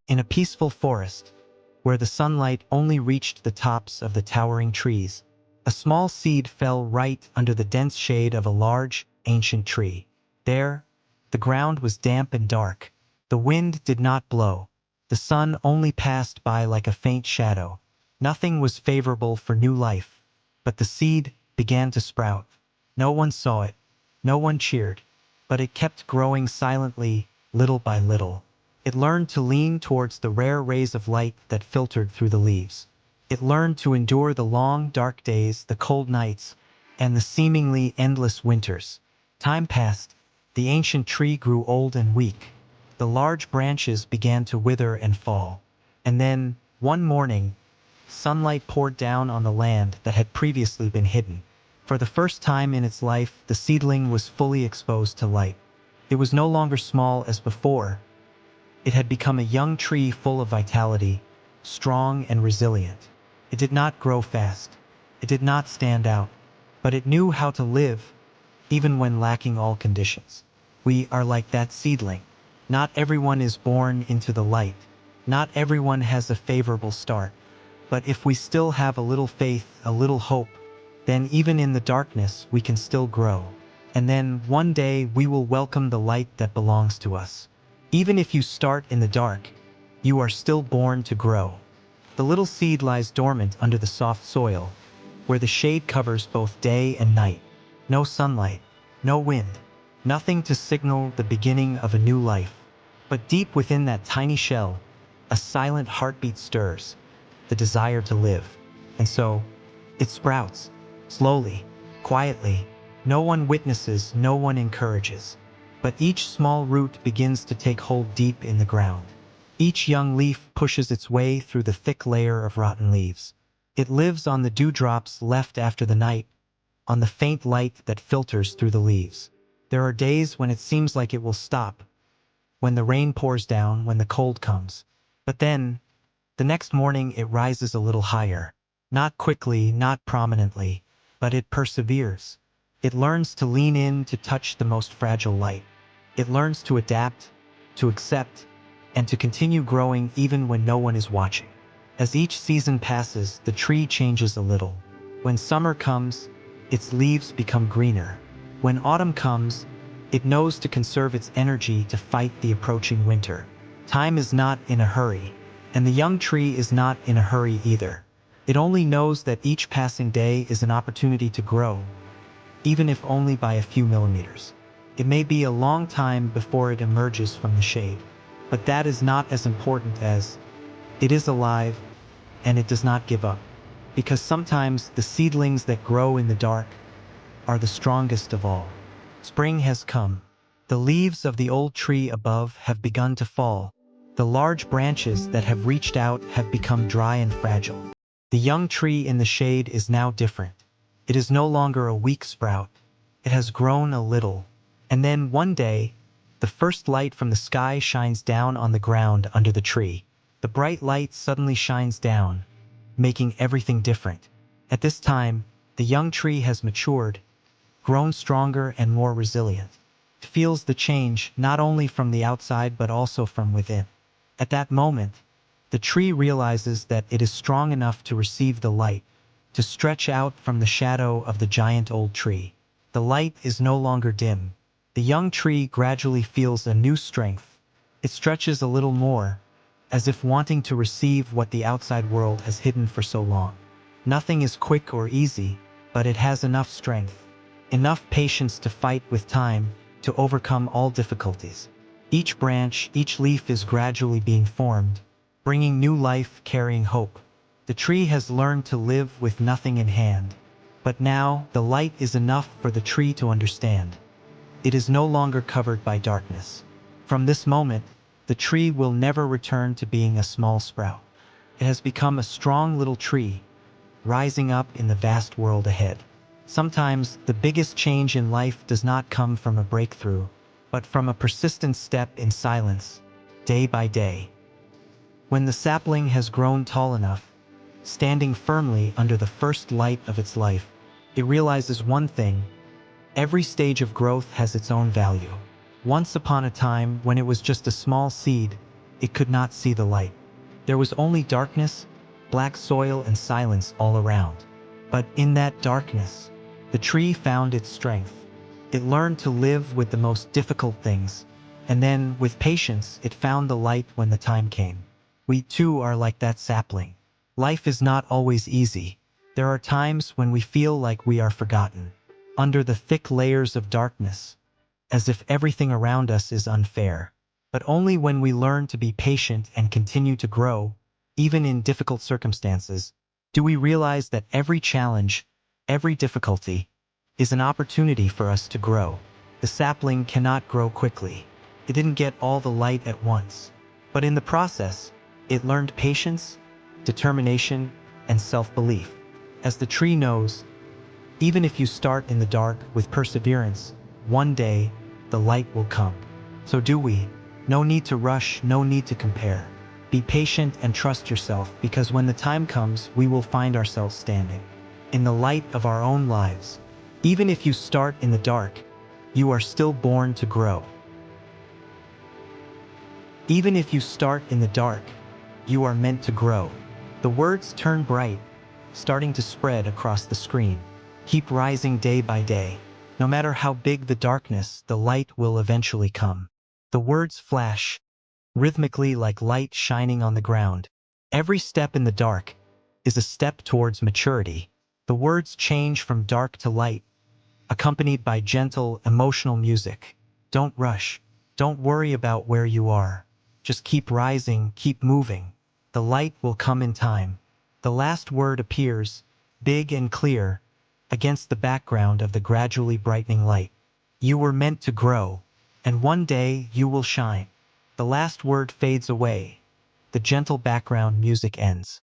in a peaceful forest, where the sunlight only reached the tops of the towering trees, a small seed fell right under the dense shade of a large, ancient tree. There, the ground was damp and dark. The wind did not blow. The sun only passed by like a faint shadow. Nothing was favorable for new life. But the seed began to sprout. No one saw it. No one cheered. But it kept growing silently, little by little. It learned to lean towards the rare rays of light that filtered through the leaves. It learned to endure the long, dark days, the cold nights, and the seemingly endless winters. Time passed. The ancient tree grew old and weak. The large branches began to wither and fall. And then, one morning, sunlight poured down on the land that had previously been hidden. For the first time in its life, the seedling was fully exposed to light. It was no longer small as before. It had become a young tree full of vitality, strong and resilient. It did not grow fast. It did not stand out. But it knew how to live, even when lacking all conditions. We are like that seedling. Not everyone is born into the light. Not everyone has a favorable start. But if we still have a little faith, a little hope, then even in the darkness we can still grow. And then one day we will welcome the light that belongs to us. Even if you start in the dark, you are still born to grow. The little seed lies dormant under the soft soil, where the shade covers both day and night. No sunlight, no wind, nothing to signal the beginning of a new life. But deep within that tiny shell, a silent heartbeat stirs, the desire to live. And so, it sprouts, slowly, quietly. No one witnesses, no one encourages. But each small root begins to take hold deep in the ground. Each young leaf pushes its way through the thick layer of rotten leaves. It lives on the dewdrops left after the night, on the faint light that filters through the leaves. There are days when it seems like it will stop, when the rain pours down, when the cold comes. But then, the next morning it rises a little higher. Not quickly, not prominently, but it perseveres. It learns to lean in to touch the most fragile light. It learns to adapt, to accept, and to continue growing even when no one is watching. As each season passes, the tree changes a little. When summer comes, its leaves become greener. When autumn comes, it knows to conserve its energy to fight the approaching winter. Time is not in a hurry, and the young tree is not in a hurry either. It only knows that each passing day is an opportunity to grow, even if only by a few millimeters. It may be a long time before it emerges from the shade, but that is not as important as it is alive and it does not give up. Because sometimes the seedlings that grow in the dark are the strongest of all. Spring has come. The leaves of the old tree above have begun to fall. The large branches that have reached out have become dry and fragile. The young tree in the shade is now different. It is no longer a weak sprout. It has grown a little. And then one day, the first light from the sky shines down on the ground under the tree. The bright light suddenly shines down, making everything different. At this time, the young tree has matured, grown stronger and more resilient. It feels the change not only from the outside but also from within. At that moment, the tree realizes that it is strong enough to receive the light, to stretch out from the shadow of the giant old tree. The light is no longer dim. The young tree gradually feels a new strength. It stretches a little more, as if wanting to receive what the outside world has hidden for so long. Nothing is quick or easy, but it has enough strength, enough patience to fight with time, to overcome all difficulties. Each branch, each leaf is gradually being formed, bringing new life, carrying hope. The tree has learned to live with nothing in hand. But now, the light is enough for the tree to understand. It is no longer covered by darkness. From this moment, the tree will never return to being a small sprout. It has become a strong little tree, rising up in the vast world ahead. Sometimes, the biggest change in life does not come from a breakthrough, but from a persistent step in silence, day by day. When the sapling has grown tall enough, standing firmly under the first light of its life, it realizes one thing: every stage of growth has its own value. Once upon a time, when it was just a small seed, it could not see the light. There was only darkness, black soil, and silence all around. But in that darkness, the tree found its strength. It learned to live with the most difficult things, and then, with patience, it found the light when the time came. We too are like that sapling. Life is not always easy. There are times when we feel like we are forgotten, under the thick layers of darkness, as if everything around us is unfair. But only when we learn to be patient and continue to grow, even in difficult circumstances, do we realize that every challenge, every difficulty, is an opportunity for us to grow. The sapling cannot grow quickly. It didn't get all the light at once. But in the process, it learned patience, determination, and self-belief. As the tree knows, even if you start in the dark with perseverance, one day the light will come. So do we. No need to rush, no need to compare. Be patient and trust yourself, because when the time comes, we will find ourselves standing in the light of our own lives. Even if you start in the dark, you are still born to grow. Even if you start in the dark, you are meant to grow. The words turn bright, starting to spread across the screen. Keep rising day by day. No matter how big the darkness, the light will eventually come. The words flash, rhythmically like light shining on the ground. Every step in the dark is a step towards maturity. The words change from dark to light, accompanied by gentle, emotional music. Don't rush. Don't worry about where you are. Just keep rising, keep moving. The light will come in time. The last word appears, big and clear, against the background of the gradually brightening light. You were meant to grow, and one day you will shine. The last word fades away. The gentle background music ends.